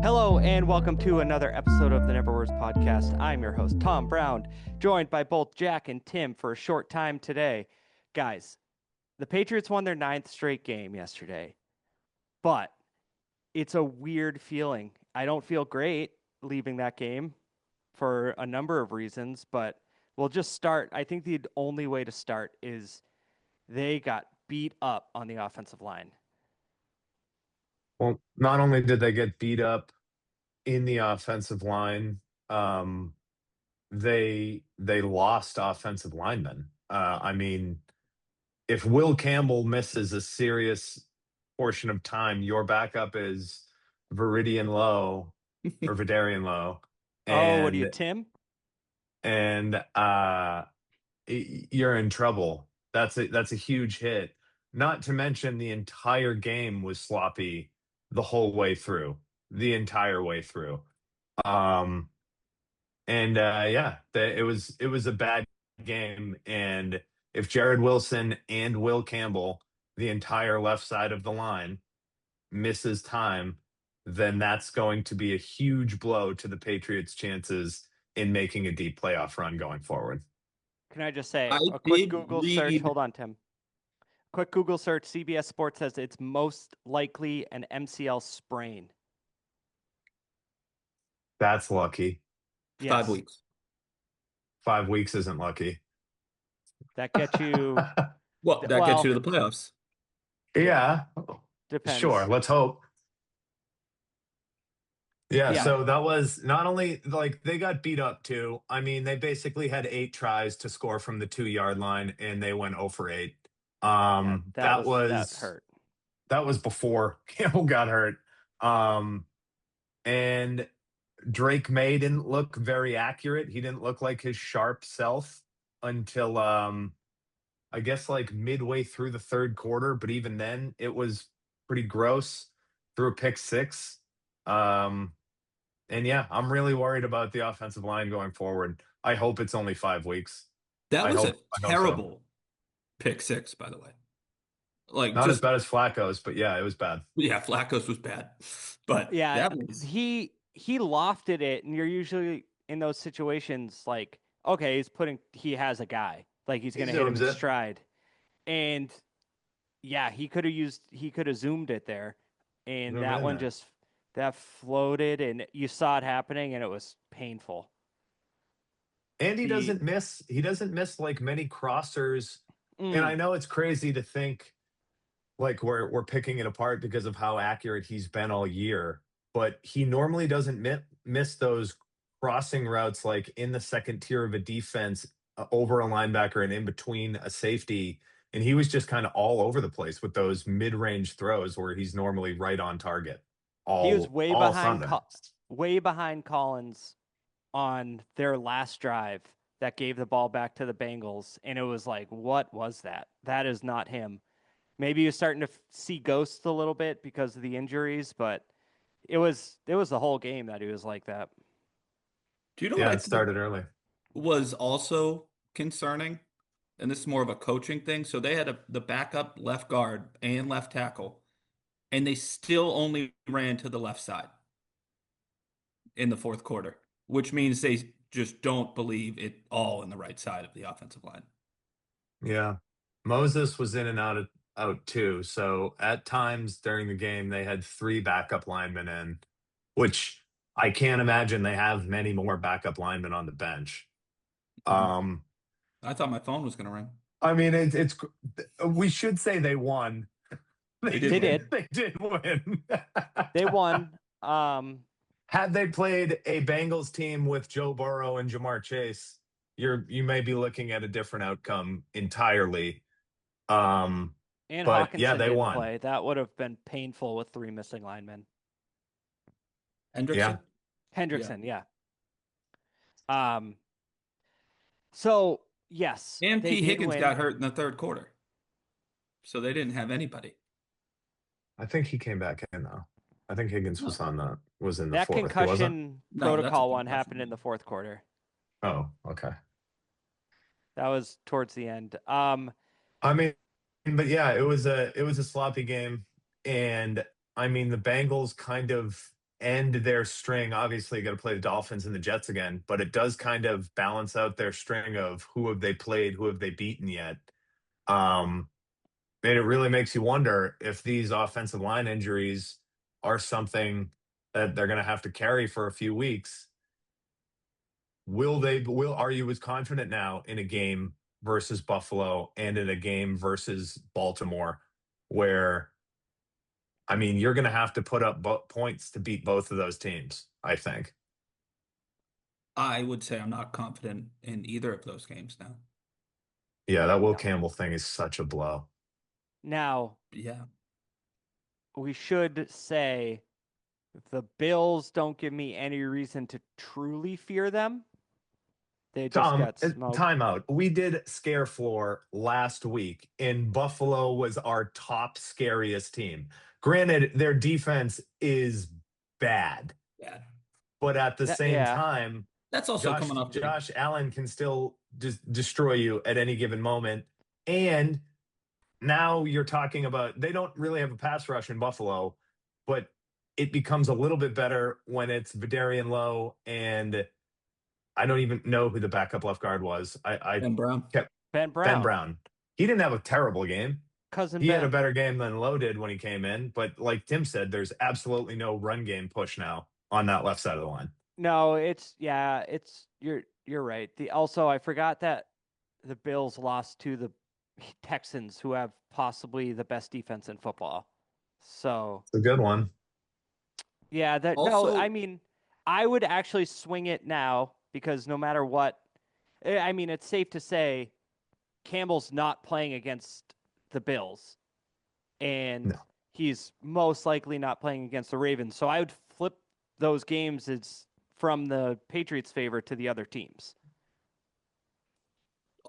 Hello and welcome to another episode of the Never Worse podcast. I'm your host, Tom Brown, joined by both Jack and Tim for a short time today. Guys, the Patriots won their ninth straight game yesterday, but it's a weird feeling. I don't feel great leaving that game for a number of reasons, but we'll just start. I think the only way to start is they got beat up on the offensive line. Well, not only did they get beat up in the offensive line, um, they lost offensive linemen. If Will Campbell misses a serious portion of time, your backup is Viridian Lowe or Vidarian Lowe, Oh, what are you, and Tim? and you're in trouble. That's a huge hit. Not to mention the entire game was sloppy the whole way through, the entire way through. Um, it was a bad game. And if Jared Wilson and Will Campbell, the entire left side of the line, misses time, then that's going to be a huge blow to the Patriots' chances in making a deep playoff run going forward. Can I just say I a quick did Google search? read Hold on, Tim. Quick Google search. CBS Sports says it's most likely an MCL sprain. That's lucky. five Yes, weeks. 5 weeks isn't lucky. that gets you. Well, that gets you Well, to the playoffs. Yeah, sure. depends. Let's hope. Yeah, Yeah, so that was not only like they got beat up too. I mean, they basically had 8 tries to score from the 2 yard line and they went 0 for 8. yeah, Um, that that was that was hurt. that was before Campbell got hurt. Um, and Drake May didn't look very accurate. He didn't look like his sharp self until I guess like midway through the third quarter, but even then it was pretty gross through a pick six. Um, and yeah, I'm really worried about the offensive line going forward. I hope it's only 5 weeks. That was a I hope so. terrible pick six, by the way. Like, Not as just, bad as Flacco's, but yeah, it was bad. yeah, Flacco's was bad. But Yeah, that was, he lofted it, and you're usually in those situations like, okay, he has a guy, like he's He gonna hit him zooms in it. stride, and yeah, he could have zoomed it there, and Zoom that in one there. just that floated, and you saw it happening, and it was painful. And The he doesn't miss like many crossers. And I mm, know it's crazy to think like we're picking it apart because of how accurate he's been all year, but he normally doesn't miss those crossing routes like in the second tier of a defense over a linebacker and in between a safety. And he was just kind of all over the place with those mid-range throws where he's normally right on target he was all Sunday. way behind Collins on their last drive that gave the ball back to the Bengals, and it was like, what was that? That is not him. Maybe you're starting to see ghosts a little bit because of the injuries, but it was the whole game that he was like that. do you know what Yeah, I it think started early. was also concerning? And this is more of a coaching thing. So they had the backup left guard and left tackle, and they still only ran to the left side in the fourth quarter, which means they just don't believe it all in the right side of the offensive line. Yeah. Moses was in and out too. So at times during the game, they had 3 backup linemen in, which I can't imagine they have many more backup linemen on the bench. Mhm. Um, I thought my phone was going to ring. I mean, we should say they won. They They did They win. did. they did win. They won. Had they played a Bengals team with Joe Burrow and Jamar Chase, you may be looking at a different outcome entirely. Um, And but yeah, Hawkinson they didn't won. play. That would have been painful with three missing linemen. Yeah. Hendrickson? Yeah. Hendrickson, yeah. Um, so yes, And they P. did Higgins got win. hurt in the third quarter. So they didn't have anybody. I think he came back in though. I think Higgins No, was in the That fourth. He wasn't? concussion no, that's a protocol one happened in concussion. the fourth quarter. Oh, okay. That was towards the end. I mean, but yeah, it was a sloppy game. And I mean the Bengals kind of end their string. Obviously, got to play the Dolphins and the Jets again, but it does kind of balance out their string of who have they played, who have they beaten yet. Um, and it really makes you wonder if these offensive line injuries are something that they're going to have to carry for a few weeks. Are you as confident now in a game versus Buffalo and in a game versus Baltimore where, I mean, you're going to have to put up points to beat both of those teams, I think. I would say I'm not confident in either of those games now. Yeah, that Will No. Campbell thing is such a blow. Now, Yeah. we should say the Bills don't give me any reason to truly fear them. They just got smoked. Timeout. We did Scare Floor last week, and Buffalo was our top scariest team. Granted, their defense is bad, Yeah. but at the same Yeah. time, That's also coming off Josh Allen can still just destroy you at any given moment. And now you're talking about they don't really have a pass rush in Buffalo, but it becomes a little bit better when it's Vidarian Lowe and I don't even know who the backup left guard was. I Ben Brown. kept Ben Ben Brown. Brown. He didn't have a terrible game. Cousin He Ben. had a better game than Lowe did when he came in. But like Tim said, there's absolutely no run game push now on that left side of the line. No, you're right. Also I forgot that the Bills lost to the Texans, who have possibly the best defense in football. So It's a good one. yeah, I mean, I would actually swing it now because no matter what, I mean, it's safe to say Campbell's not playing against the Bills, and No. he's most likely not playing against the Ravens. So I would flip those games as from the Patriots' favor to the other teams.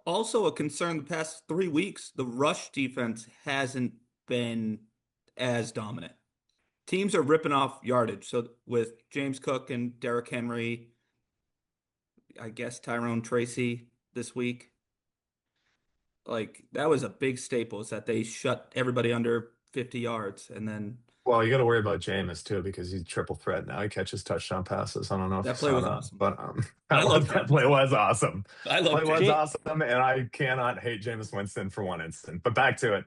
Also, a concern the past 3 weeks, the rush defense hasn't been as dominant. Teams are ripping off yardage. So with James Cook and Derrick Henry, I guess Tyrone Tracy this week, like that was a big staple is that they shut everybody under 50 yards. And then Well, you got to worry about Jameis too because he's triple threat now. He catches touchdown passes. I don't know if that you play saw was that, awesome. but I love that Jameis. play was awesome. I love Play was Jameis. awesome, and I cannot hate Jameis Winston for one instant. But back to it.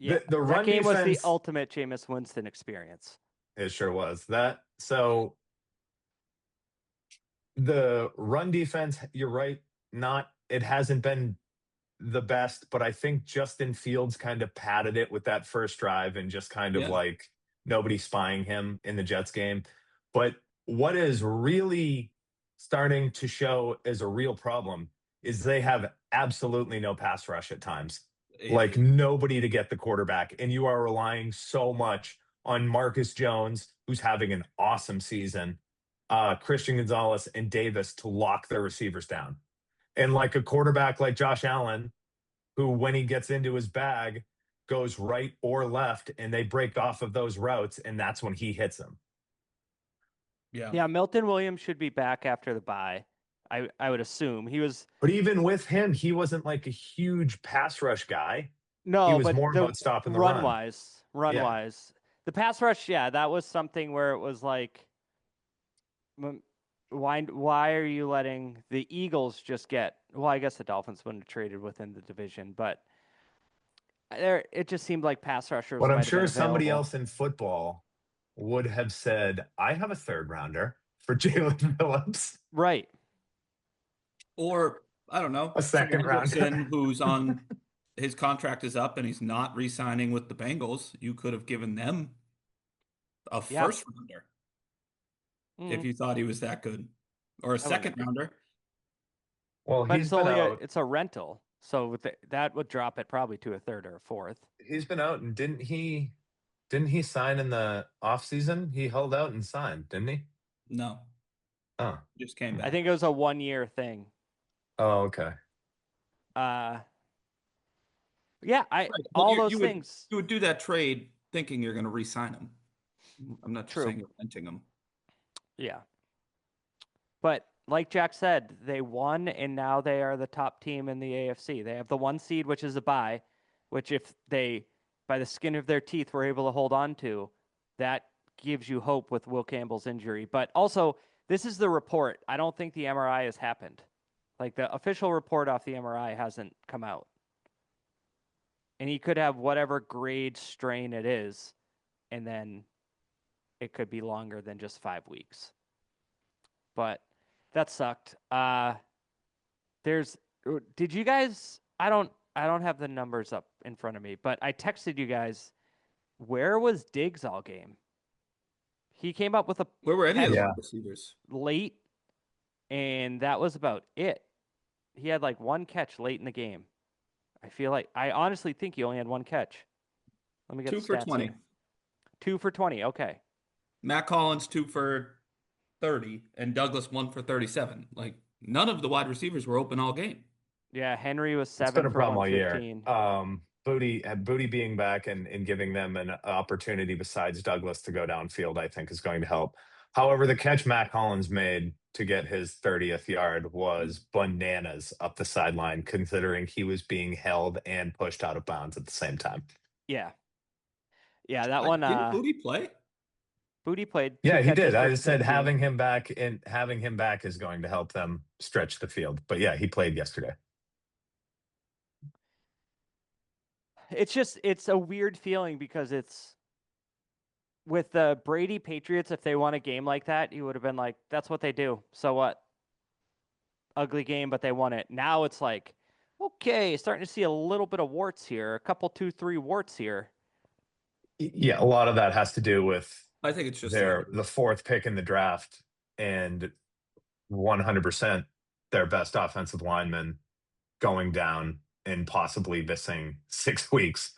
Yeah, The that run game was the defense, ultimate Jameis Winston experience. it sure was. So the run defense, you're right. It hasn't been the best, but I think Justin Fields kind of padded it with that first drive and just kind of Yeah. like nobody spying him in the Jets game. But what is really starting to show as a real problem is they have absolutely no pass rush at times. Like nobody to get the quarterback. And you are relying so much on Marcus Jones, who's having an awesome season, Christian Gonzalez, and Davis to lock their receivers down. And like a quarterback like Josh Allen, who, when he gets into his bag, goes right or left, and they break off of those routes, and that's when he hits them. Yeah, Milton Williams should be back after the bye. I would assume he was. But even with him, he wasn't like a huge pass rush guy. No, he was but more about stopping the run run. wise, the pass rush. Yeah, that was something where it was like, why are you letting the Eagles just get? Well, I guess the Dolphins wouldn't have traded within the division, but it just seemed like pass rushers. But I'm might have been sure somebody available. else in football would have said, "I have a third rounder for Jalen Phillips." Right. Or I don't know, A second rounder. who's on his contract is up and he's not re-signing with the Bengals. You could have given them a first rounder if you thought he was that good, or a second rounder. Well, but he's it's been only out. it's a rental, so that would drop it probably to a third or a fourth. He's been out, and didn't he sign in the offseason? He held out and signed, didn't he? No. Oh, just came back. I think it was a 1-year thing. Oh, okay. Yeah, all those things. You would do that trade thinking you're going to re-sign him. I'm not just saying you're renting him. Yeah. But like Jack said, they won, and now they are the top team in the AFC. They have the 1 seed, which is a bye, which if they, by the skin of their teeth, were able to hold on to, that gives you hope with Will Campbell's injury. But also, this is the report. I don't think the MRI has happened. Like the official report off the MRI hasn't come out. And he could have whatever grade strain it is, and then it could be longer than just 5 weeks. But that sucked. Did you guys, I don't have the numbers up in front of me, but I texted you guys, where was Diggs all game? He came up with a Where were any of the Yeah. wide receivers? late, and that was about it. He had like one catch late in the game. I honestly think he only had one catch. Let me get 2 the for stats 20. here. 2 for 20. Okay. Matt Collins 2 for 30, and Douglas 1 for 37. Like none of the wide receivers were open all game. Yeah, Henry was It's 7 been a for problem all year. 115. Booty being back and giving them an opportunity besides Douglas to go downfield, I think is going to help. However, the catch Matt Collins made to get his 30th yard was bananas up the sideline, considering he was being held and pushed out of bounds at the same time. Yeah. Yeah, that one Didn't Booty play? Booty played 2 Yeah, he catches did. I for just said 15. having him back is going to help them stretch the field. But yeah, he played yesterday. It's a weird feeling because it's with the Brady Patriots. If they won a game like that, you would have been like, that's what they do. So what? Ugly game, but they won it. Now it's like, okay, starting to see a little bit of warts here, a couple, 2, 3 warts here. Yeah, a lot of that has to do with I think it's just the fourth pick in the draft and 100% their best offensive lineman going down and possibly missing 6 weeks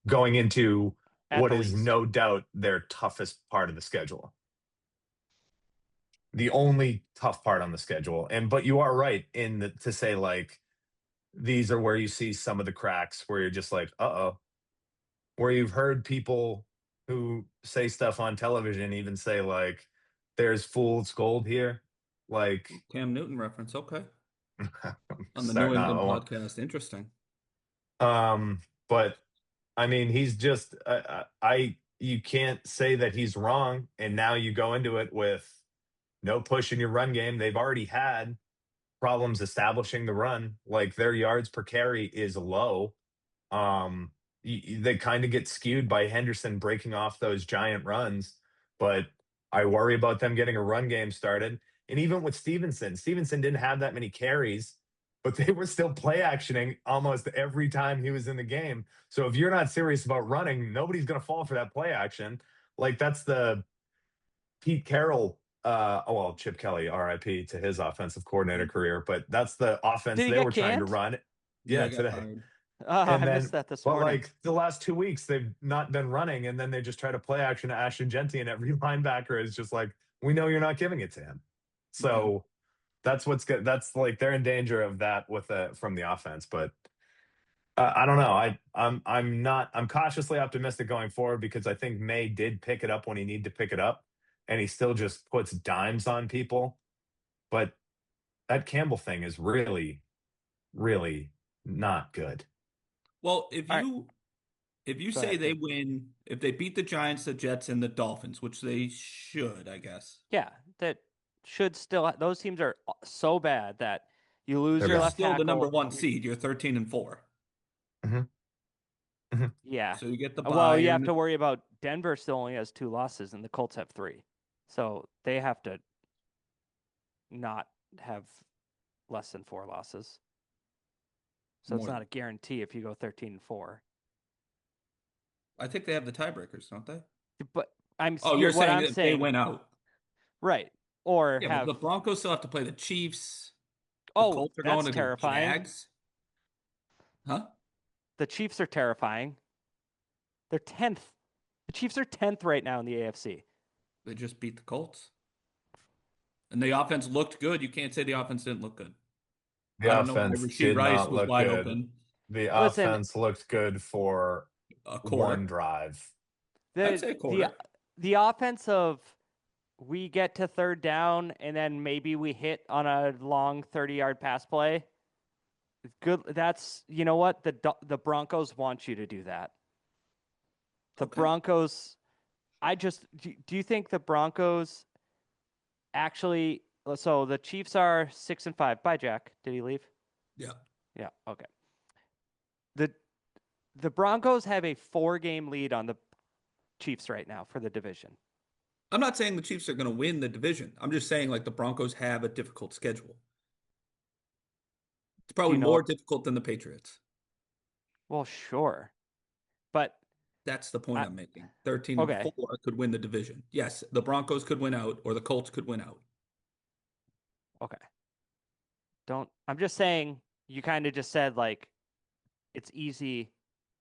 going into At what the is least. no doubt their toughest part of the schedule. The only tough part on the schedule. But you are right to say like these are where you see some of the cracks where you're just like, uh-oh. Where you've heard people who say stuff on television even say like there's fool's gold here. Like Cam Newton reference. Okay. On the New starting England out. podcast. Interesting. But I mean, he's just you can't say that he's wrong. And now you go into it with no push in your run game. They've already had problems establishing the run. Like their yards per carry is low. They kind of get skewed by Henderson breaking off those giant runs, but I worry about them getting a run game started. And even with Stevenson didn't have that many carries, but they were still play actioning almost every time he was in the game. So if you're not serious about running, nobody's going to fall for that play action. Like that's the Pete Carroll, Chip Kelly, RIP to his offensive coordinator career, but that's the offense Did he they get were trying to canned? run. Yeah, Yeah, today. I missed that this morning. Like the last 2 weeks, they've not been running, and then they just try to play action to Ashton Genty, and every linebacker is just like, we know you're not giving it to him. So that's what's good. That's like they're in danger of that from the offense. But I don't know. I'm cautiously optimistic going forward because I think May did pick it up when he needed to pick it up, and he still just puts dimes on people. But that Campbell thing is really, really not good. Well, if All right. you Go say ahead, they Tim. win, if they beat the Giants, the Jets, and the Dolphins, which they should, I guess. Yeah, that should still. Those teams are so bad that you lose They're your You're bad. left still the number tackle. one seed. You're 13-4. Yeah. So you get the Well, bye. you have to worry about Denver still only has 2 losses, and the Colts have 3. So they have to not have less than 4 losses. So it's More. not a guarantee if you go 13-4. I think they have the tiebreakers, don't they? But You're what saying I'm if they saying, win out. right? Or Yeah, have but the Broncos still have to play the Chiefs. The Colts are going that's to the terrifying. Jags. Huh? The Chiefs are terrifying. They're 10th. The Chiefs are 10th right now in the AFC. They just beat the Colts. And the offense looked good. You can't say the offense didn't look good. The I don't know why offense Rashid did Rice not was look wide good. open. The Listen, offense looked good for A quarter. one drive. I'd say a quarter. The offense of we get to third down and then maybe we hit on a long 30-yard pass play. Good. That's, you know what? The Broncos want you to do that. The Okay. Broncos Do you think the Broncos actually? So the Chiefs are 6-5. Bye, Jack. Did he leave? Yeah. Yeah. Okay. The the Broncos have a 4-game lead on the Chiefs right now for the division. I'm not saying the Chiefs are going to win the division. I'm just saying like the Broncos have a difficult schedule. It's Do probably you know? more difficult than the Patriots. Well, sure, but That's the point I, I'm making. 13 and okay, 4 could win the division. Yes, the Broncos could win out or the Colts could win out. okay. Don't. I'm just saying. You kind of just said like it's easy.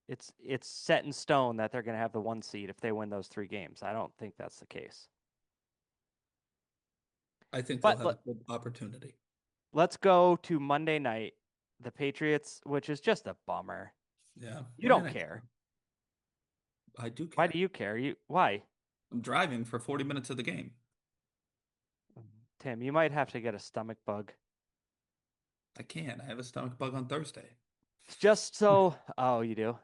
It's set in stone that they're going to have the 1 seed if they win those 3 games. I don't think that's the case. I think they'll But have a good opportunity. let's go to Monday night. The Patriots, which is just a bummer. Yeah. You Monday don't night. care. I do Why do care. you care? Why? I'm driving for 40 minutes of the game. Tim, you might have to get a stomach bug. I can't. I have a stomach bug on Thursday. Oh, you do.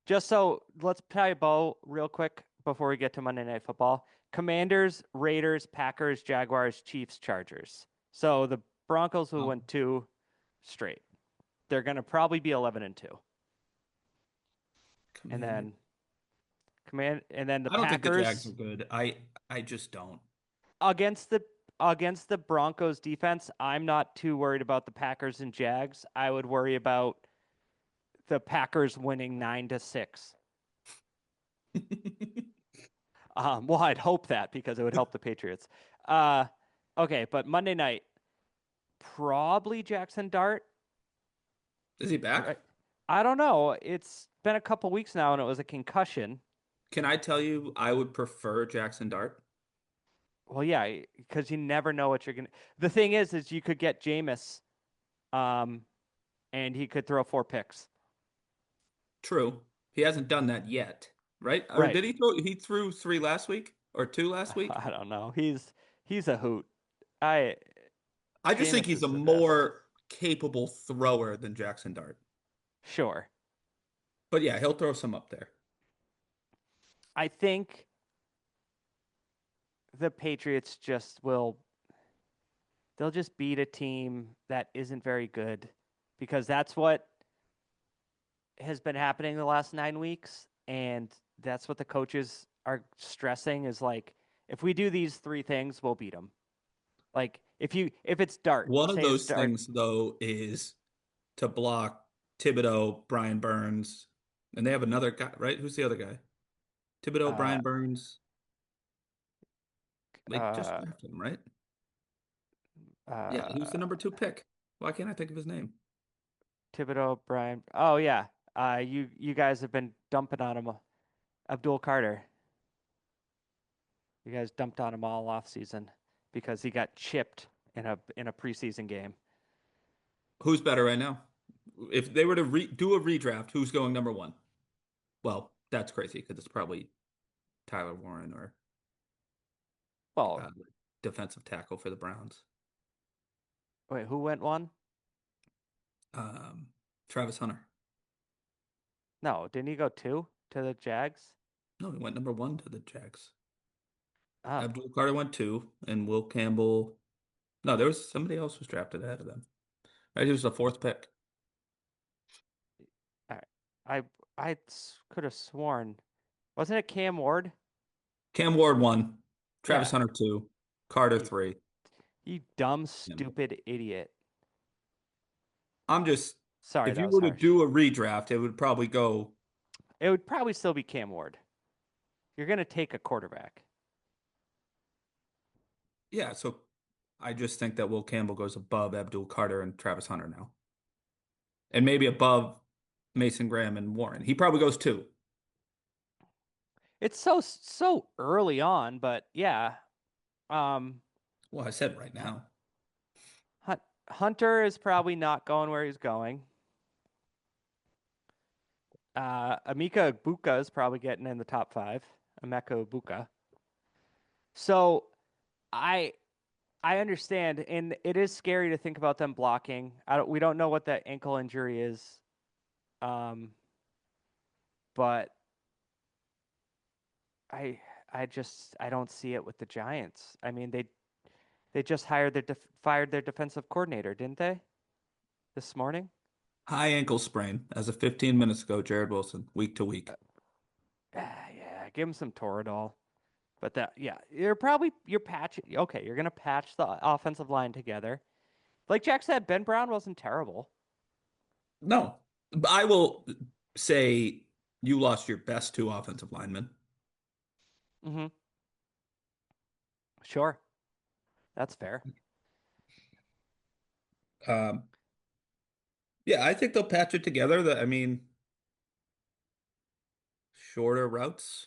Just so let's play a bow real quick before we get to Monday Night Football. Commanders, Raiders, Packers, Jaguars, Chiefs, Chargers. So the Broncos will win 2 straight. They're going to probably be 11-2. And Commander. then the I don't think the Jags are Packers good. I just don't. against the Broncos defense, I'm not too worried about the Packers and Jags. I would worry about the Packers winning 9-6. Well, I'd hope that because it would help the Patriots. Okay, but Monday night, probably Jackson Dart, Is he back? right? I don't know. It's been a couple weeks now, and it was a concussion. Can I tell you I would prefer Jackson Dart? Well, yeah, because you never know what you're gonna. The thing is you could get Jameis, um, and he could throw 4 picks. True. He hasn't done that yet, right? Or Right. did he throw he threw 3 last week or 2 last week? I don't know. He's a hoot. I I just think Jameis he's is a the best. more capable thrower than Jackson Dart. Sure. But yeah, he'll throw some up there. I think the Patriots they'll just beat a team that isn't very good because that's what has been happening the last 9 weeks. And that's what the coaches are stressing is like, if we do these 3 things, we'll beat them. Like if it's Dart, One of say it's those Dart. things though is to block Thibodeau, Brian Burns, and they have another guy, right? Who's the other guy? Thibodeau, Uh, Brian Burns. They just uh, drafted him, right? Yeah, he was the uh, number 2 pick. Why can't I think of his name? Thibodeau, Brian. Oh yeah. You guys have been dumping on him. Abdul Carter. You guys dumped on him all off season because he got chipped in a preseason game. Who's better right now? If they were to do a redraft, who's going number 1? Well, that's crazy because it's probably Tyler Warren or Well, uh, defensive tackle for the Browns. wait, who went one? Travis Hunter. No, didn't he go 2 to the Jags? No, he went number 1 to the Jags. Oh, Abdul Carter went 2, and Will Campbell. No, there was somebody else was drafted ahead of them. Right, he was the 4th pick. all right. I could have sworn, wasn't it Cam Ward? Cam Ward 1, Travis Yeah. Hunter 2, Carter You, 3. you dumb, Yeah. stupid idiot. I'm just, Sorry, if that you was were to harsh. do a redraft, it would probably go, It would probably still be Cam Ward. You're gonna take a quarterback. yeah. So I just think that Will Campbell goes above Abdul Carter and Travis Hunter now, and maybe above Mason Graham and Warren. He probably goes 2. It's so early on, but yeah. Um, Well, I said right now. Hunter is probably not going where he's going. Emeka Egbuka is probably getting in the top 5. Emeka Egbuka. So I I understand, and it is scary to think about them blocking. We don't know what that ankle injury is, um, but I I don't see it with the Giants. I mean, they just hired fired their defensive coordinator, didn't they? This morning? High ankle sprain as of 15 minutes ago, Jared Wilson, week to week. Yeah, give him some Toradol. But yeah, you're patching. Okay, you're gonna patch the offensive line together. Like Jack said, Ben Brown wasn't terrible. No, I will say you lost your best two offensive linemen. Mm-hmm. Sure, that's fair. Um, yeah, I think they'll patch it together. I mean, shorter routes,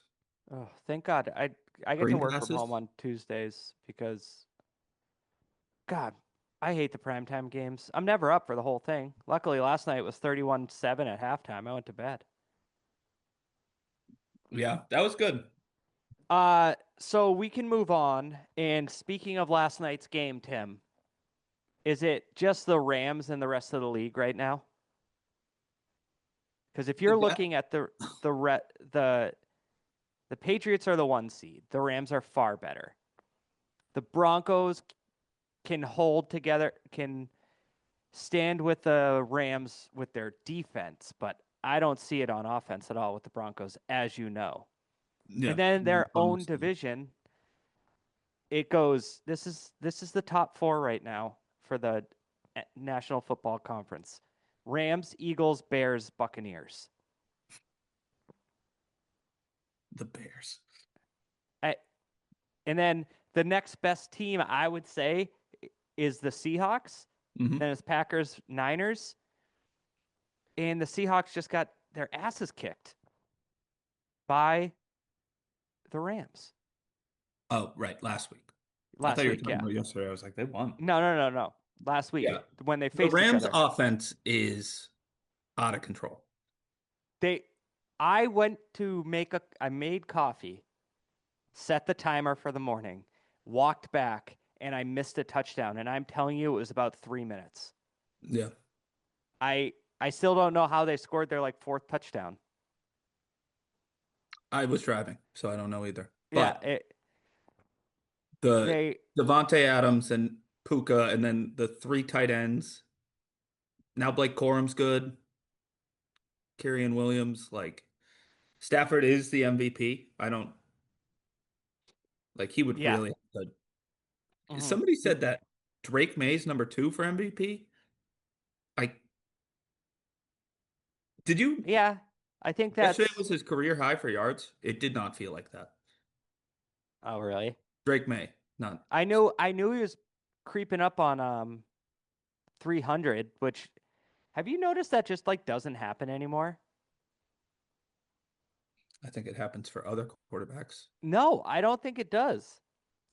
Oh, thank God. I get to screen work from home passes. on Tuesdays because God, I hate the primetime games. I'm never up for the whole thing. Luckily, last night was 31-7 at halftime. I went to bed. Yeah, that was good. So we can move on. And speaking of last night's game, Tim, is it just the Rams and the rest of the league right now? Because if you're That, looking at the re, the Patriots are the 1 seed. The Rams are far better. The Broncos can hold together, can stand with the Rams with their defense, but I don't see it on offense at all with the Broncos, as you know. And yeah, then no their own honesty. division, it goes. This is the top four right now for the National Football Conference: Rams, Eagles, Bears, Buccaneers. The Bears. I, and then the next best team, I would say, is the Seahawks. Hmm. Then it's Packers, Niners, and the Seahawks just got their asses kicked by the Rams Oh, right, last week. I thought last you were week. talking Yeah. about yesterday. I was like, they won. No. Last week Yeah, when they the faced each Rams' other, offense is out of control. they. I went to I made coffee, set the timer for the morning, walked back, and I missed a touchdown. And I'm telling you, it was about 3 minutes. Yeah, I still don't know how they scored their like fourth touchdown. I was driving, so I don't know either. Yeah, But the they Devontae Adams and Puka, and then the three tight ends. Now Blake Corum's good. Kyrian Williams, like Stafford is the MVP. I don't like he would yeah. really good. Hmm. Somebody said that Drake May's number two for MVP. I did you Yeah, I think yesterday that's. was his career high for yards. It did not feel like that. Oh, really? Drake May, not I knew he was creeping up on 300, which have you noticed that just like doesn't happen anymore? I think it happens for other quarterbacks. No, I don't think it does.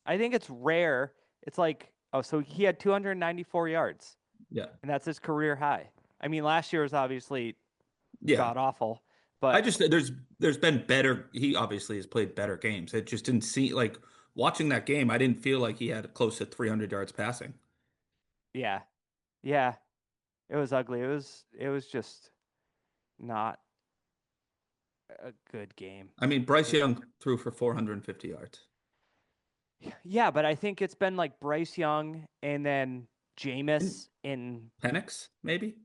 I think it's rare. It's like, oh, so he had 294 yards, Yeah. and that's his career high. I mean, last year was obviously Yeah. god awful, I but just there's been better. He obviously has played better games. It just didn't seem like watching that game. I didn't feel like he had close to 300 yards passing. yeah, yeah, it was ugly. It was just not a good game. I mean, Bryce It- Young threw for 450 yards. yeah, but I think it's been like Bryce Young and then And Jameis in Penix, maybe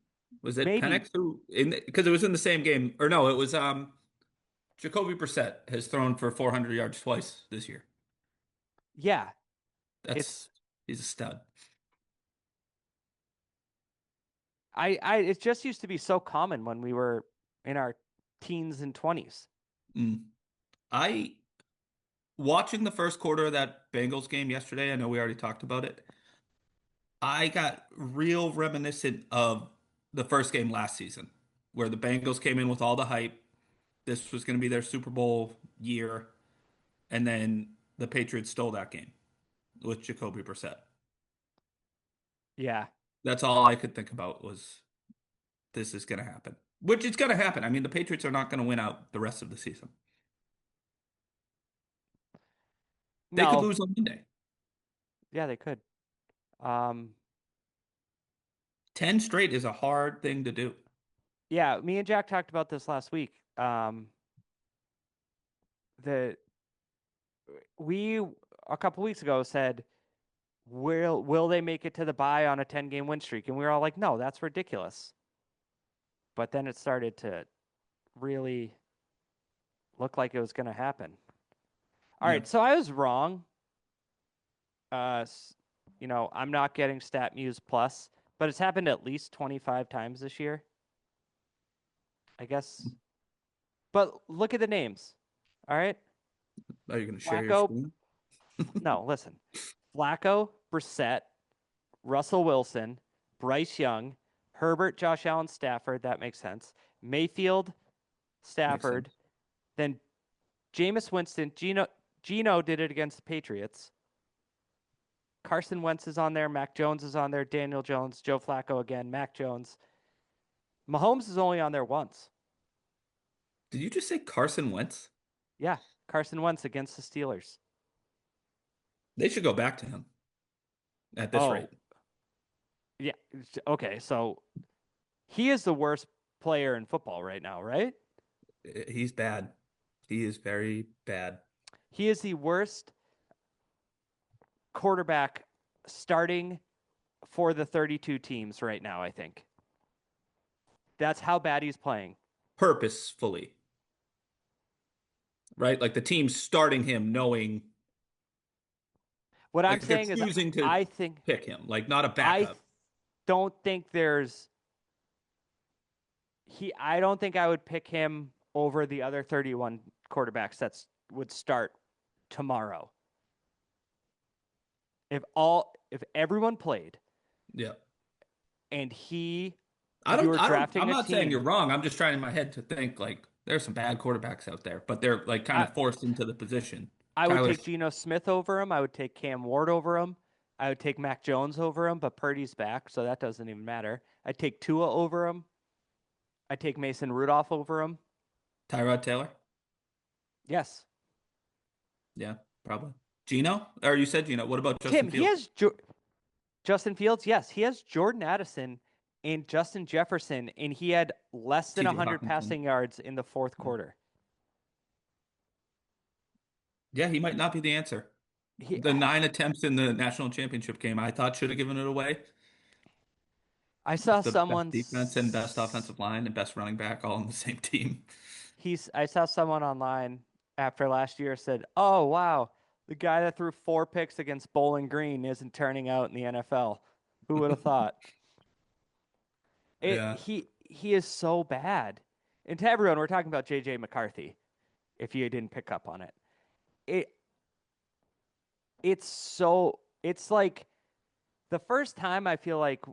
was it maybe. Penix who in because it was in the same game or no? It was Jacoby Brissett has thrown for 400 yards twice this year. Yeah, That's it's he's a stud. I it just used to be so common when we were in our teens and 20s. Mm. I watching the first quarter of that Bengals game yesterday. I know we already talked about it. I got real reminiscent of the first game last season, where the Bengals came in with all the hype. This was going to be their Super Bowl year, and then the Patriots stole that game with Jacoby Brissett. Yeah. That's all I could think about was this is going to happen, which it's going to happen. I mean, the Patriots are not going to win out the rest of the season. They could No. lose on Monday. Yeah, they could. Um 10 straight is a hard thing to do. yeah, me and Jack talked about this last week. The we a couple weeks ago said, will they make it to the bye on a 10-game win streak? And we were all like, no, that's ridiculous. But then it started to really look like it was going to happen. All Yeah. right, so I was wrong. I'm not getting StatMuse Plus, but it's happened at least 25 times this year, I guess. But look at the names. All right, Are you going to share your Flacco. screen? No, listen. Flacco, Brissett, Russell Wilson, Bryce Young, Herbert, Josh Allen, Stafford. That makes sense. Mayfield, Makes Stafford. sense. Then Jameis Winston. Gino did it against the Patriots. Carson Wentz is on there. Mac Jones is on there. Daniel Jones, Joe Flacco again. Mac Jones. Mahomes is only on there once. Did you just say Carson Wentz? Yeah, Carson Wentz against the Steelers. They should go back to him at this rate. Oh, yeah. Okay, so he is the worst player in football right now, right? He's bad. He is very bad. He is the worst quarterback starting for the 32 teams right now, I think. That's how bad he's playing. Purposefully. Right? Like the team's starting him knowing, What I'm like they're saying is choosing to I think pick him, like not a I backup. don't think I don't think I would pick him over the other 31 quarterbacks that would start tomorrow. If everyone played Yeah. and you were I'm drafting a not saying you're team, wrong. I'm just trying in my head to think like there's some bad quarterbacks out there, but they're like kind I, of forced into the position. I would Tyler, take Geno Smith over him. I would take Cam Ward over him. I would take Mac Jones over him, but Purdy's back, so that doesn't even matter. I'd take Tua over him. I'd take Mason Rudolph over him. Tyrod Taylor? Yes. Yeah, probably. Gino? Or you said Gino. What about Justin Tim, he Fields? has Justin Fields. Yes, he has Jordan Addison and Justin Jefferson, and he had less than TJ 100 Hawkinson. passing yards in the fourth quarter. Yeah, he might not be the answer. He, The 9 attempts in the national championship game, I thought should have given it away. I saw The best someone defense and best offensive line and best running back all on the same team. I saw someone online after last year said, "Oh wow, the guy that threw 4 picks against Bowling Green isn't turning out in the NFL. Who would have thought?" Yeah. He is so bad. And to everyone, we're talking about JJ McCarthy. If you didn't pick up on it, it it's like the first time I feel like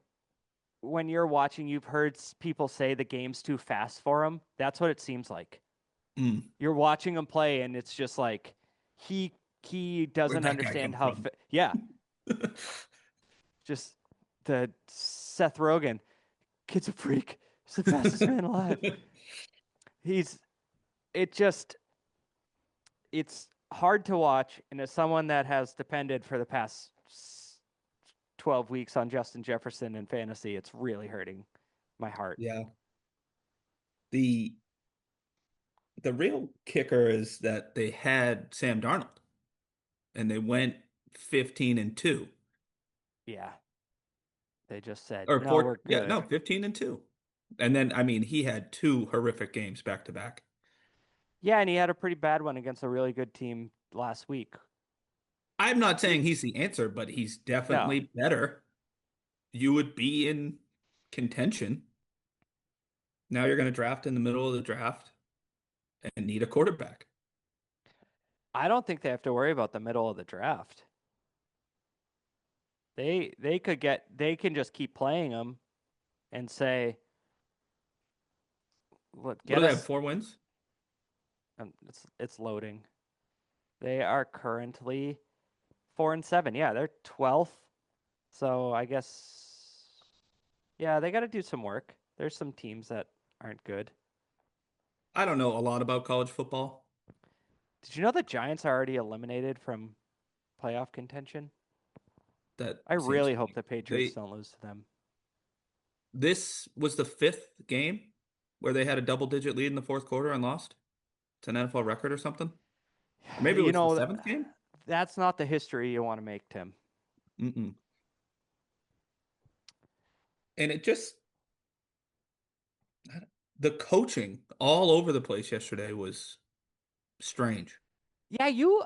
when you're watching, you've heard people say the game's too fast for him. That's what it seems like. Mm. You're watching him play, and it's just like he Where'd doesn't that guy understand come how. from? Yeah, just the Seth Rogen kid's a freak. He's the fastest man alive. He's it just it's hard to watch, and as someone that has depended for the past 12 weeks on Justin Jefferson in fantasy, it's really hurting my heart. Yeah. The the real kicker is that they had Sam Darnold and they went 15-2. Yeah, they just said Or no, we're four, yeah, good. no, 15-2. And then I mean he had two horrific games back to back. Yeah, and he had a pretty bad one against a really good team last week. I'm not saying he's the answer, but he's No, definitely better. You would be in contention. Now you're going to draft in the middle of the draft and need a quarterback. I don't think they have to worry about the middle of the draft. They can just keep playing him and say, "Look, What do get they have? us." 4 wins? It's loading. They are currently 4-7. Yeah, they're 12th. So I guess, yeah, they got to do some work. There's some teams that aren't good. I don't know a lot about college football. Did you know the Giants are already eliminated from playoff contention? That I seems really hope funny. the Patriots They don't lose to them. This was the fifth game where they had a double-digit lead in the fourth quarter and lost. It's an NFL record or something. Or maybe it You was the know, seventh game. that's not the history you want to make, Tim. Mm-mm. And it just the coaching all over the place yesterday was strange. Yeah, you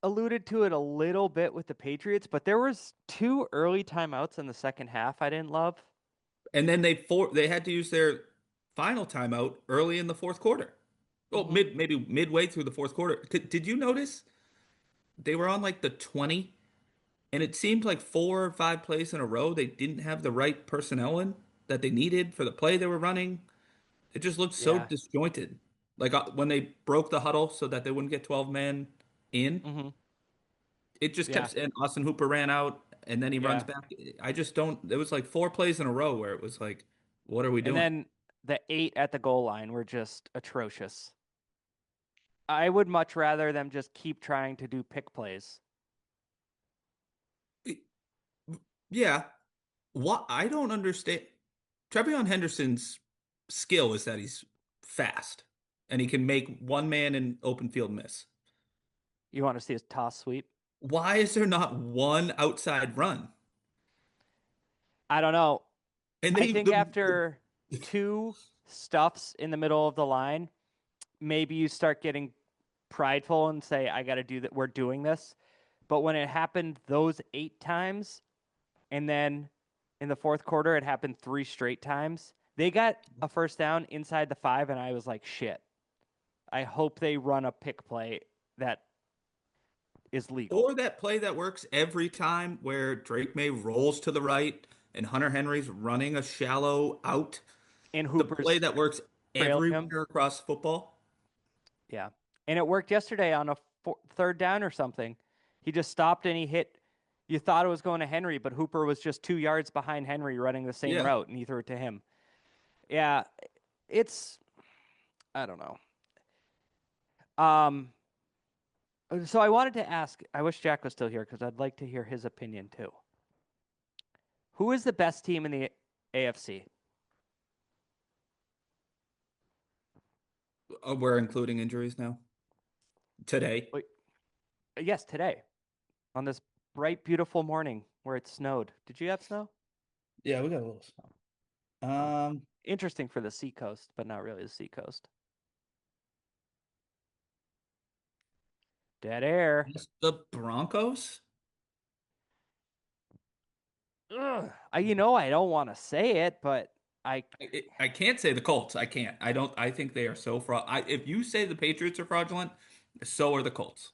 alluded to it a little bit with the Patriots, but there was two early timeouts in the second half I didn't love. And then they had to use their final timeout early in the fourth quarter. Well, Hmm. maybe midway through the fourth quarter. Did you notice they were on like the 20 and it seemed like 4 or 5 plays in a row they didn't have the right personnel in that they needed for the play they were running. It just looked so Yeah. disjointed. Like when they broke the huddle so that they wouldn't get 12 men in, Hmm. it just Yeah. kept, and Austin Hooper ran out and then he runs Yeah. back. I just don't, it was like 4 plays in a row where it was like, what are we And doing? then the 8 at the goal line were just atrocious. I would much rather them just keep trying to do pick plays. Yeah. What I don't understand, Trevion Henderson's skill is that he's fast and he can make one man in open field miss. You want to see a toss sweep? Why is there not one outside run? I don't know. And I they think after two stuffs in the middle of the line, maybe you start getting prideful and say, I got to do that. We're doing this. But when it happened those 8 times, and then in the fourth quarter, it happened 3 straight times, they got a first down inside the 5. And I was like, shit, I hope they run a pick play that is legal. or that play that works every time where Drake May rolls to the right and Hunter Henry's running a shallow out. And The play Hooper's that works trailing him. everywhere across football. Yeah. And it worked yesterday on a third down or something. He just stopped and he hit. You thought it was going to Henry, but Hooper was just 2 yards behind Henry running the same Yeah. route, and he threw it to him. Yeah, it's I don't know. Um, so I wanted to ask. I wish Jack was still here because I'd like to hear his opinion too. Who is the best team in the AFC? We're including injuries now. Today. Wait, yes, today on this bright, beautiful morning where it snowed. Did you have snow? Yeah, we got a little snow. Oh, interesting for the seacoast, but not really the seacoast. Dead air. It's the Broncos. Ugh. I don't want to say it, but I I can't say the Colts. I can't. I don't. I think they are so fraud. If you say the Patriots are fraudulent, so are the Colts.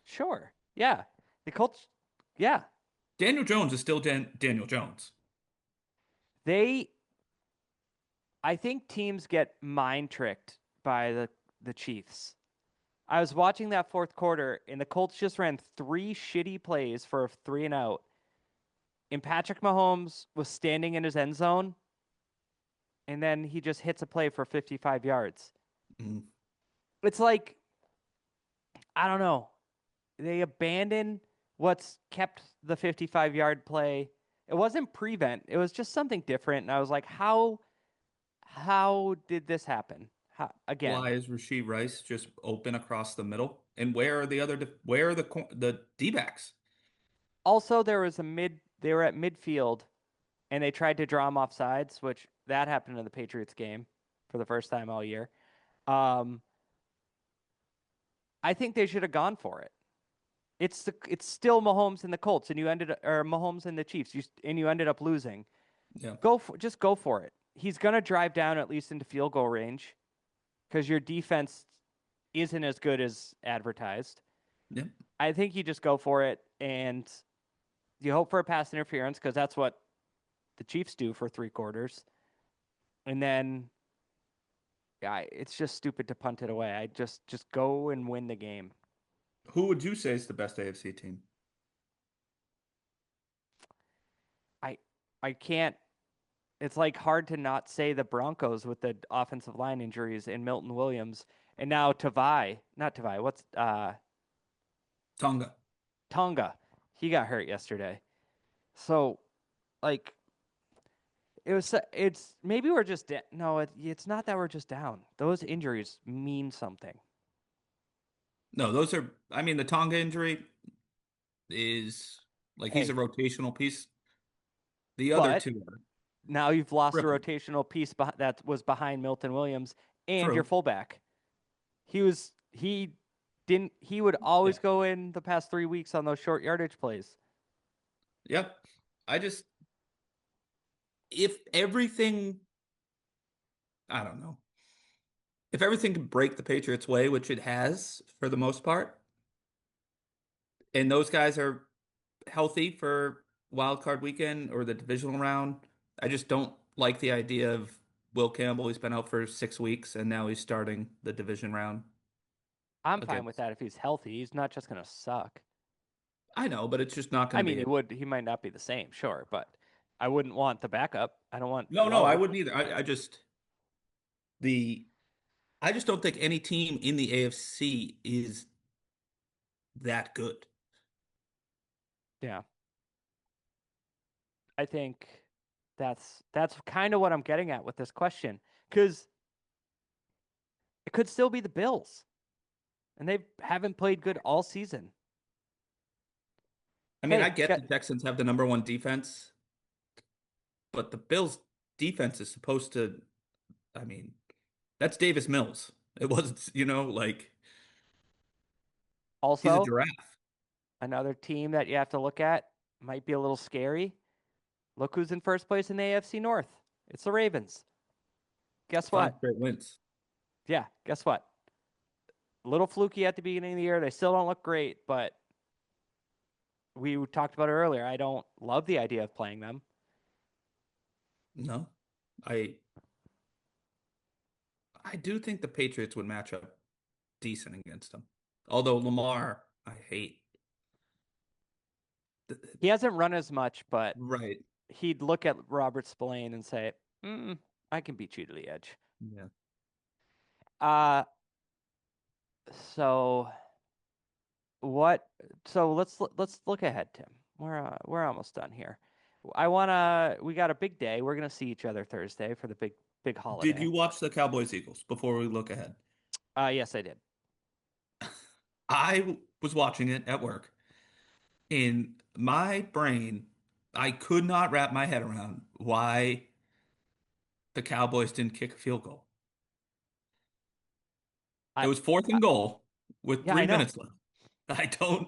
sure. Yeah. The Colts, yeah. Daniel Jones is still Daniel Jones. They I think teams get mind tricked by the Chiefs. I was watching that fourth quarter and the Colts just ran 3 shitty plays for a 3-and-out. And Patrick Mahomes was standing in his end zone and then he just hits a play for 55 yards. Mm. It's like I don't know. They abandoned what's kept the 55-yard play. It wasn't prevent. It was just something different. And I was like, how did this happen? How, again. Why is Rasheed Rice just open across the middle? And where are the other? Where are the D-backs? Also, they were at midfield and they tried to draw him off sides, which that happened in the Patriots game for the first time all year. Um, I think they should have gone for it. It's still Mahomes and the Colts, and Mahomes and the Chiefs, and you ended up losing. Yeah. Just go for it. He's gonna drive down at least into field goal range because your defense isn't as good as advertised. Yeah. I think you just go for it and you hope for a pass interference because that's what the Chiefs do for 3 quarters. And then, yeah, it's just stupid to punt it away. I just go and win the game. Who would you say is the best AFC team? I I can't. It's like hard to not say the Broncos with the offensive line injuries and Milton Williams and now not Tavai. What's Tonga. Tonga? He got hurt yesterday. So like it's maybe we're just no. It's not that we're just down. Those injuries mean something. No, those are. I mean, the Tonga injury is like he's a Hey, rotational piece. The other but two are now you've lost a triple. rotational piece that was behind Milton Williams and your True. fullback. He would Yeah. always go in the past 3 weeks on those short yardage plays. Yep. I just if everything, I don't know. If everything can break the Patriots' way, which it has for the most part, and those guys are healthy for wild card weekend or the divisional round, I just don't like the idea of Will Campbell. He's been out for 6 weeks and now he's starting the division round I'm fine with against. that if he's healthy. He's not just going to suck. I know, but it's just not I going to mean, be. he might not be the same, sure, but I wouldn't want the backup. I don't want No, I Lowe. wouldn't either. The I just don't think any team in the AFC is that good. Yeah. I think that's kind of what I'm getting at with this question cuz it could still be the Bills and they haven't played good all season. I mean, I Hey, get the Texans have the number one defense, but the Bills defense is supposed to, I mean, that's Davis Mills. It wasn't, like he's a also giraffe. another team that you have to look at might be a little scary. Look who's in first place in the AFC North. It's the Ravens. Guess Five what? straight wins. Yeah, guess what? A little fluky at the beginning of the year. They still don't look great, but we talked about it earlier. I don't love the idea of playing them. No, I I do think the Patriots would match up decent against them. Although Lamar, I hate. He hasn't run as much, but Right. he'd look at Robert Spillane and say, I can beat you to the edge. Yeah. Uh, so what? So let's look ahead, Tim. We're almost done here. We got a big day. We're gonna see each other Thursday for the big Did holiday. you watch the Cowboys Eagles before we look ahead? Yes, I did. I was watching it at work. In my brain, I could not wrap my head around why the Cowboys didn't kick a field goal. It I, was fourth I and goal with yeah, I three know minutes left. I don't.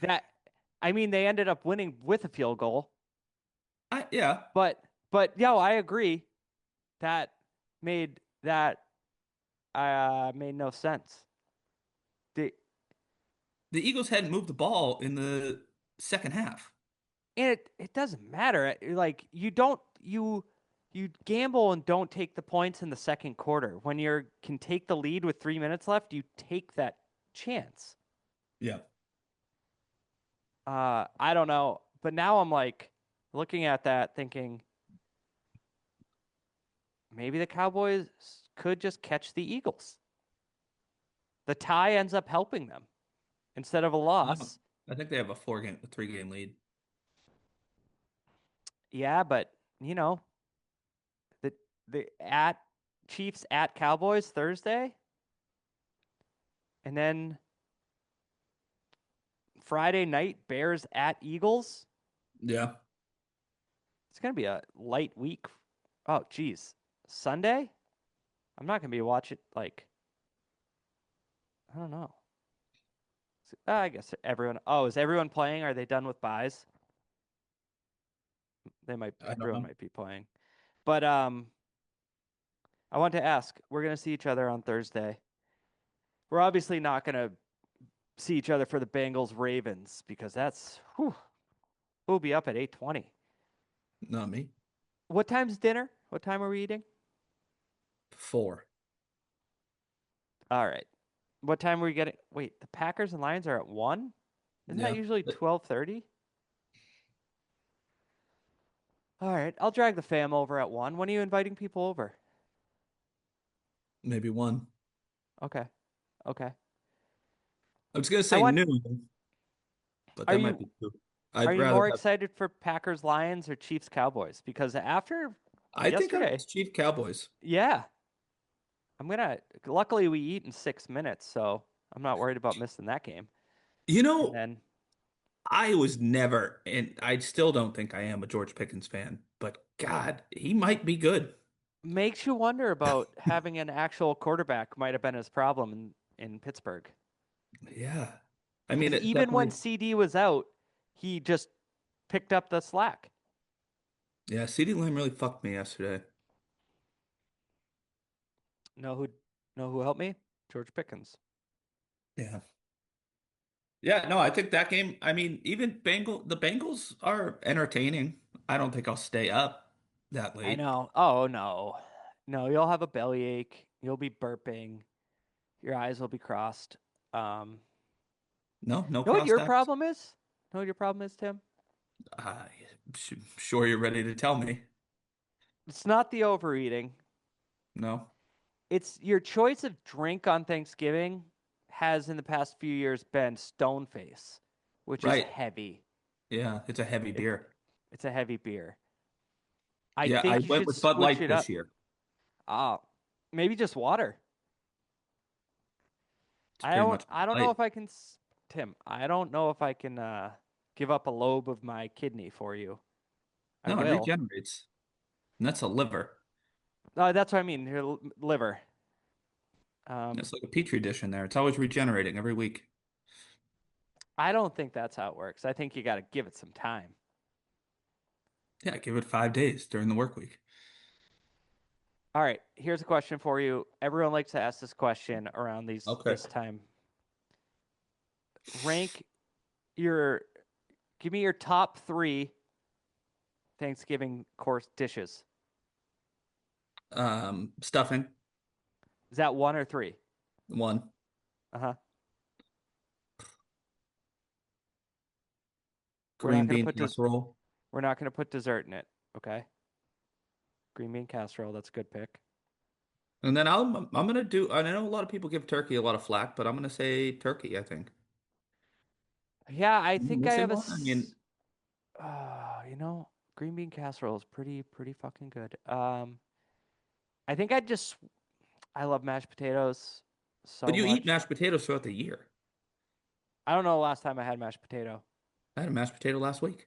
that. I mean, they ended up winning with a field goal, Yeah. but I agree that made that made no sense. The The Eagles hadn't moved the ball in the second half. and it doesn't matter. Like you gamble and don't take the points in the second quarter. When you can take the lead with 3 minutes left, you take that chance. Yeah. I don't know, but now I'm like looking at that, thinking maybe the Cowboys could just catch the Eagles. The tie ends up helping them instead of a No, loss. I think they have a 3-game lead. Yeah, but you know the the at Chiefs at Cowboys Thursday, and then Friday night Bears at Eagles. Yeah. It's gonna be a light week. Oh, geez, Sunday. I'm not gonna be watching like I don't know. I guess everyone. Oh, is everyone playing? Are they done with buys? They might. I don't Everyone know. might be playing. But I want to ask. We're gonna see each other on Thursday. We're obviously not gonna see each other for the Bengals Ravens because that's we'll be up at 8:20. Not me. What time's dinner? What time are we eating? 4. All right. What time are we getting? Wait, the Packers and Lions are at 1? Isn't that Yeah. usually 12:30? All right, I'll drag the fam over at 1. When are you inviting people over? Maybe 1. Okay. Okay. I was gonna I say want noon, but are that might you be 2. are I'd you rather more have. excited for Packers Lions or Chiefs Cowboys? Because after I think I'm yesterday, Chief Cowboys. yeah, I'm gonna luckily we eat in 6 minutes, so I'm not worried about missing that game. You And know, then I was never, and I still don't think I am a George Pickens fan, but God, he might be good. makes you wonder about having an actual quarterback might have been his problem in Pittsburgh. Yeah. I mean, Because it even when definitely, CD was out, he just picked up the slack. yeah, CeeDee Lamb really fucked me yesterday. Know who know who helped me? George Pickens. Yeah. Yeah, no, I think that game, I mean, even the Bengals are entertaining. I don't think I'll stay up that I late. know. Oh no. No, you'll have a bellyache. You'll be burping. Your eyes will be crossed. Um, No, no know what crossed your eyes. problem is? Know what your problem is, Tim? I'm sure you're ready to tell me. It's not the overeating. No. It's your choice of drink on Thanksgiving has in the past few years been Stone Face, which is Right. heavy. Yeah, it's a heavy It beer. it's a heavy beer. I Yeah, I think you went should with Bud switch Light it this up. year. Uh maybe just water. It's pretty much I don't know light. if I can Tim, I don't know if I can give up a lobe of my kidney for you. I No, it will. regenerates. And that's a liver. That's what I mean. Your liver. Um, It's like a petri dish in there. It's always regenerating every week. I don't think that's how it works. I think you got to give it some time. Yeah, give it 5 days during the work week. All right, here's a question for you. Everyone likes to ask this question around Okay. this time. Rank your Give me your top 3 Thanksgiving course dishes. Stuffing, Is that 1 or 3? one. Uh-huh. We're not Green going to bean put casserole. we're not going to put dessert in it, okay? Green bean casserole, that's a good pick. And then I'm gonna do, I know a lot of people give turkey a lot of flack, but I'm gonna say turkey, I think. Yeah, I Am I think I have missing one? I mean, you know, green bean casserole is pretty fucking good. I think I love mashed potatoes but so you eat much. mashed potatoes throughout the year. I don't know the last time I had mashed potato. I had a mashed potato last week.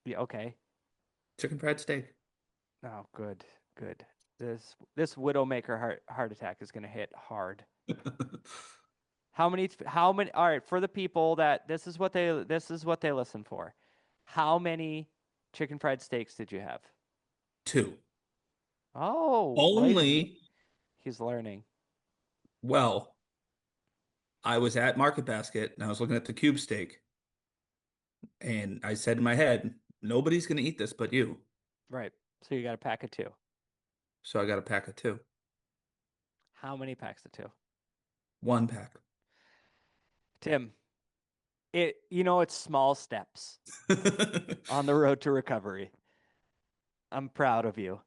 Yeah, okay. Chicken fried steak. Oh, good, good. This Widowmaker heart attack is gonna hit hard. How many all right, for the people that this is what they listen for. How many chicken fried steaks did you have? Two. Oh, wait, Only, he's learning. well, I was at Market Basket and I was looking at the cube steak and I said in my head, nobody's gonna eat this but you. Right. So you got a pack of 2. So I got a pack of two. How many packs of 2? One pack. Tim, it's small steps on the road to recovery. I'm proud of you.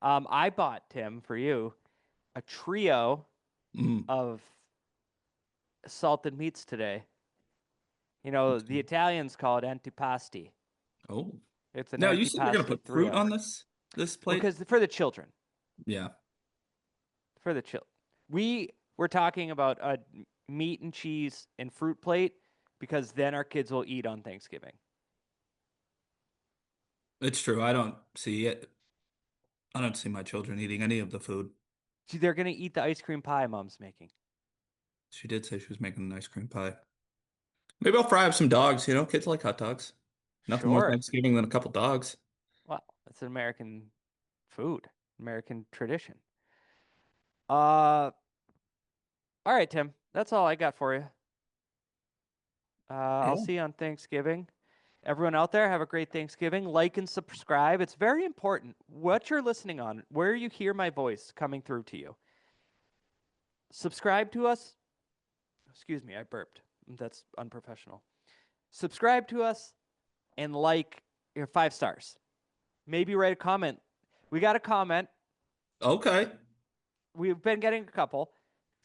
I bought, Tim, for you a trio Mm. of salted meats today. You know, the Italians call it antipasti. Oh. It's an Now you said you're gonna antipasti put fruit trio. on this Well, plate? because for the children, Yeah. for the chill, we were talking about a meat and cheese and fruit plate because then our kids will eat on Thanksgiving. It's true. I don't see it. I don't see my children eating any of the food. See, they're gonna eat the ice cream pie mom's making. She did say she was making an ice cream pie. Maybe I'll fry up some dogs, kids like hot dogs. Nothing more Sure. Thanksgiving than a couple dogs. Well, it's an American food, American tradition. Uh, all right, Tim. That's all I got for you. I'll Yeah. see you on Thanksgiving. Everyone out there, have a great Thanksgiving. Like and subscribe. It's very important what you're listening on, where you hear my voice coming through to you. Subscribe to us. Excuse me, I burped. That's unprofessional. Subscribe to us and like your 5 stars. Maybe write a comment. We got a comment. Okay. We've been getting a couple.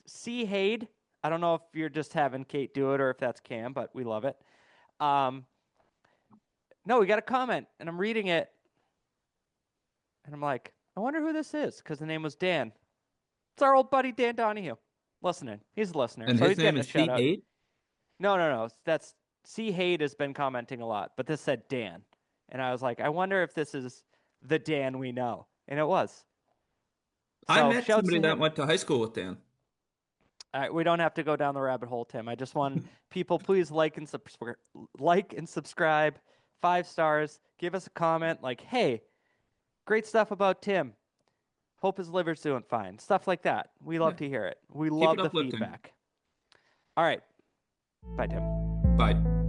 C. Hade. I don't know if you're just having Kate do it or if that's Cam, but we love it. No, we got a comment, and I'm reading it, and I'm like, I wonder who this is, because the name was Dan. It's our old buddy Dan Donahue listening. He's a listener, And so his he's name getting a is shout out. C8? No. That's C. Hade has been commenting a lot, but this said Dan, and I was like, I wonder if this is the Dan we know, and it was. I So met shouts somebody to that him. went to high school with Dan. All right, we don't have to go down the rabbit hole, Tim. I just want people please like and subscribe. 5 stars. Give us a comment like, "Hey, great stuff about Tim. Hope his liver's doing fine." Stuff like that. We love Yeah. to hear it. We Keep love it the uplifting. feedback. All right. Bye, Tim. Bye.